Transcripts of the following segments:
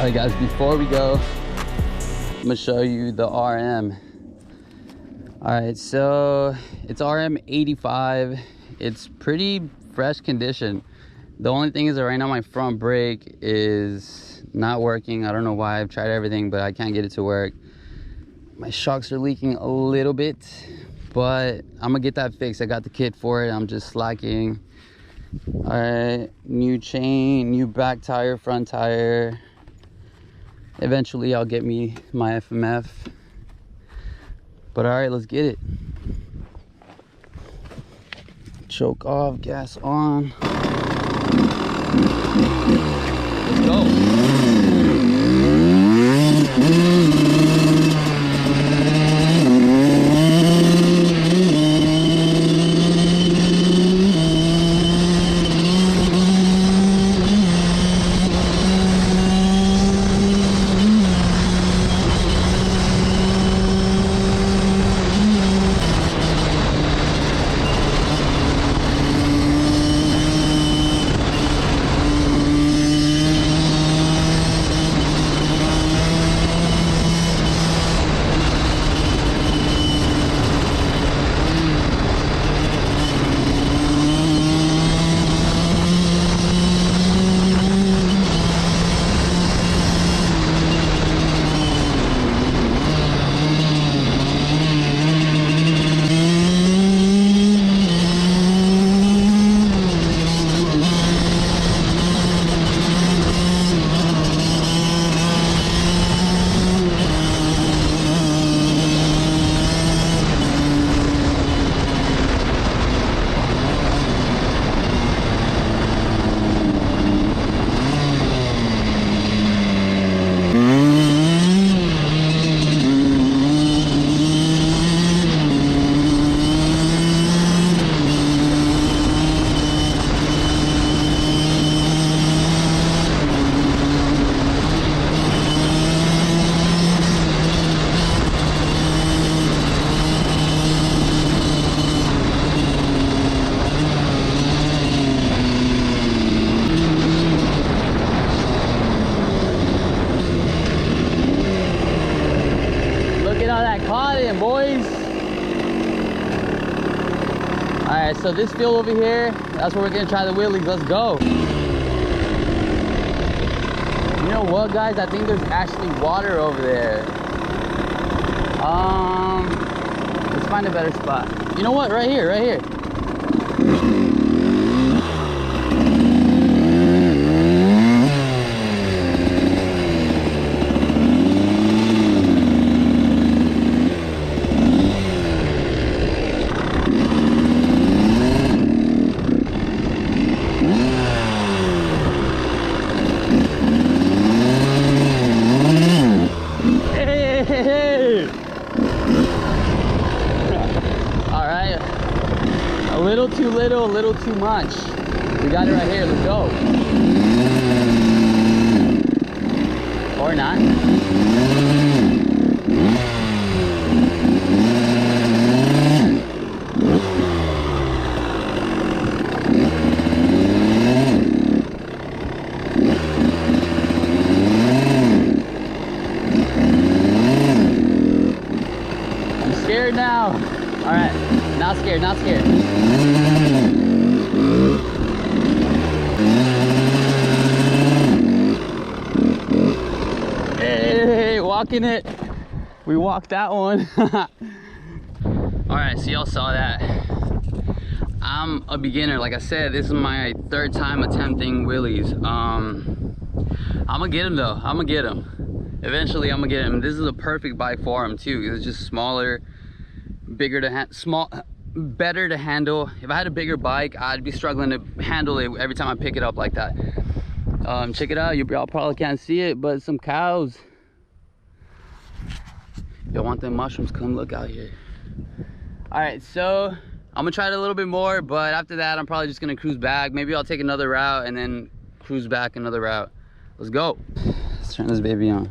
Alright guys, before we go, I'm gonna show you the RM. Alright, so it's RM 85. It's pretty fresh condition. The only thing is that right now my front brake is not working. I don't know why. I've tried everything, but I can't get it to work. My shocks are leaking a little bit, but I'm gonna get that fixed. I got the kit for it. I'm just slacking. Alright, new chain, new back tire, front tire. Eventually I'll get me my FMF. But alright, let's get it. Choke off, gas on. Let's go. Boys, all right, so this field over here, that's where we're gonna try the wheelies. Let's go. You know what, guys, I think there's actually water over there. Let's find a better spot. You know what, right here, right here. A little too little, a little too much. We got it right here, let's go. Or not. I'm scared now. All right, not scared, not scared. Hey, walking it. We walked that one. All right, so y'all saw that. I'm a beginner. Like I said, this is my third time attempting wheelies. I'm gonna get him though. I'm gonna get him. Eventually, I'm gonna get him. This is a perfect bike for him too. It's just smaller, bigger to better to handle. If I had a bigger bike, I'd be struggling to handle it every time I pick it up like that. Check it out. Y'all probably can't see it, but some cows. Y'all want them mushrooms? Come look out here. All right, so I'm gonna try it a little bit more, but after that, I'm probably just gonna cruise back. Maybe I'll take another route and then cruise back another route. Let's go. Let's turn this baby on.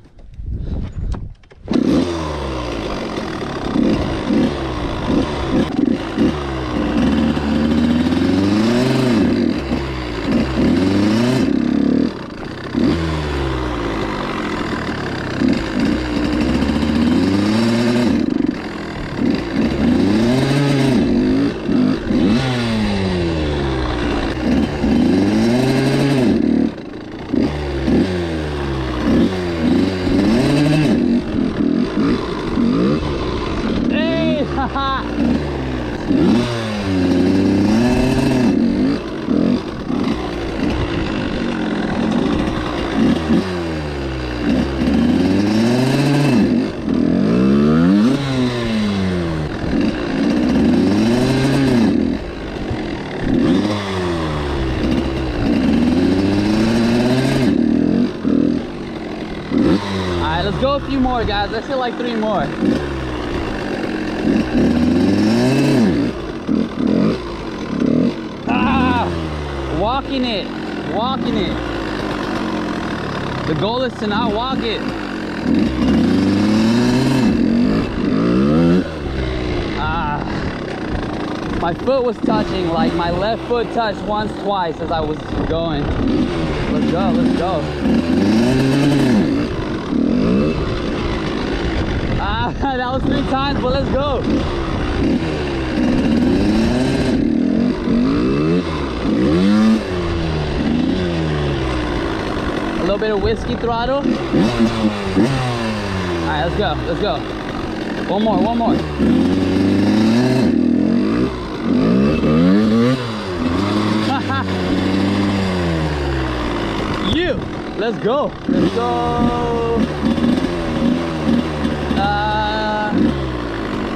go a few more, guys. Let's hit like 3 more. Ah, walking it. The goal is to not walk it. My foot was touching, like my left foot touched once, twice as I was going. Let's go, let's go. That was 3 times, but let's go. A little bit of whiskey throttle. All right, let's go, let's go. One more. Let's go.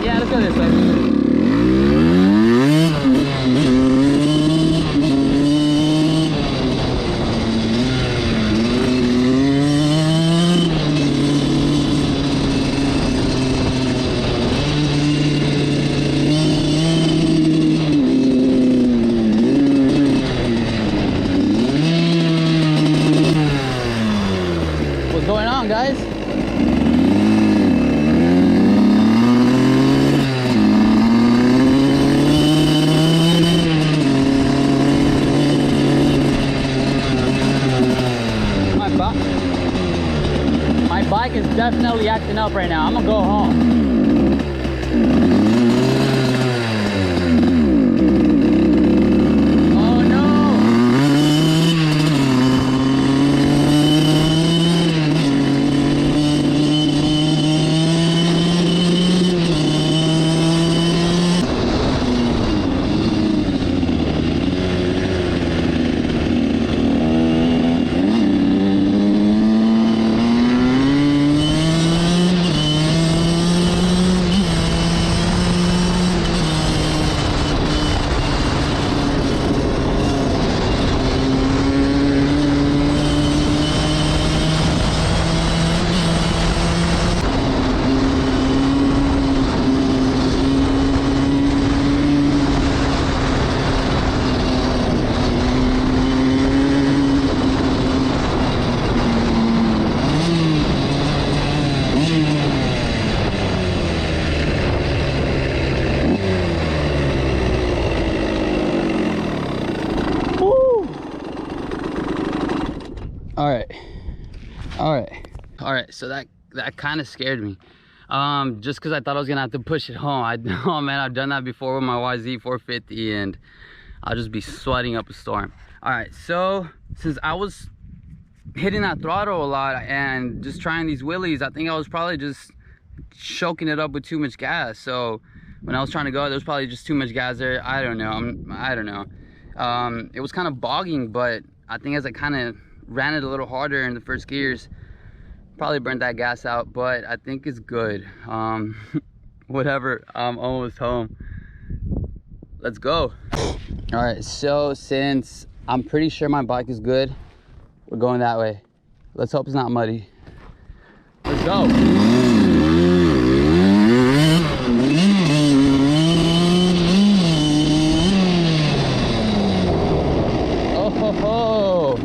Yeah, let's go this way. What's going on, guys? My bike is definitely acting up right now. I'm gonna go home. All right, so that kind of scared me, just because I thought I was gonna have to push it home. Oh man, I've done that before with my YZ 450 and I'll just be sweating up a storm. All right, so since I was hitting that throttle a lot and just trying these wheelies, I think I was probably just choking it up with too much gas. So when I was trying to go, there was probably just too much gas there. I don't know. It was kind of bogging, but I think as I kind of ran it a little harder in the first gears, probably burnt that gas out, but I think it's good. Whatever, I'm almost home. Let's go. All right, so since I'm pretty sure my bike is good, we're going that way. Let's hope it's not muddy. Let's go. Oh ho ho.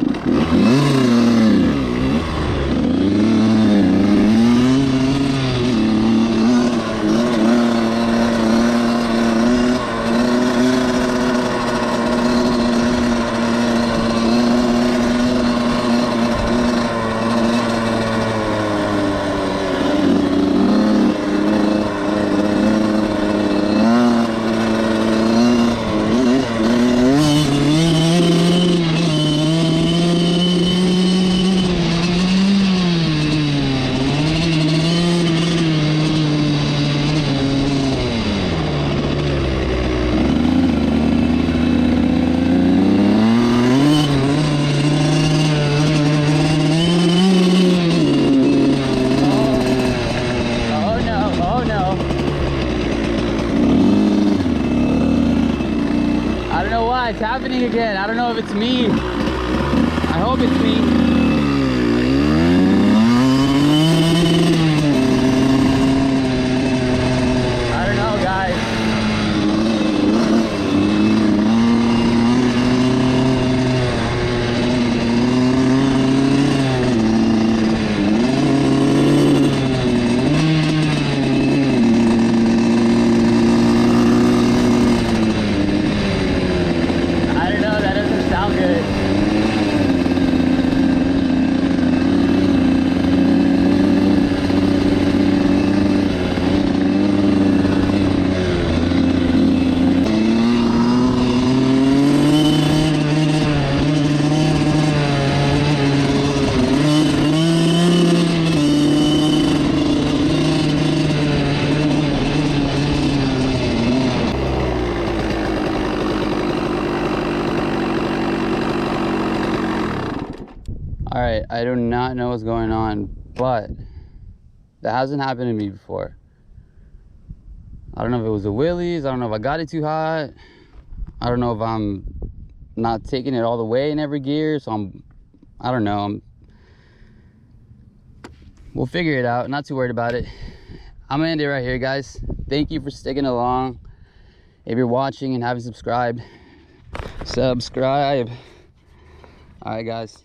It's happening again. I don't know if it's me. I hope it's me. All right, I do not know what's going on, but that hasn't happened to me before. I don't know if it was the wheelies. I don't know if I got it too hot. I don't know if I'm not taking it all the way in every gear. So I don't know. We'll figure it out. Not too worried about it. I'm gonna end it right here, guys. Thank you for sticking along. If you're watching and haven't subscribed, subscribe. All right, guys.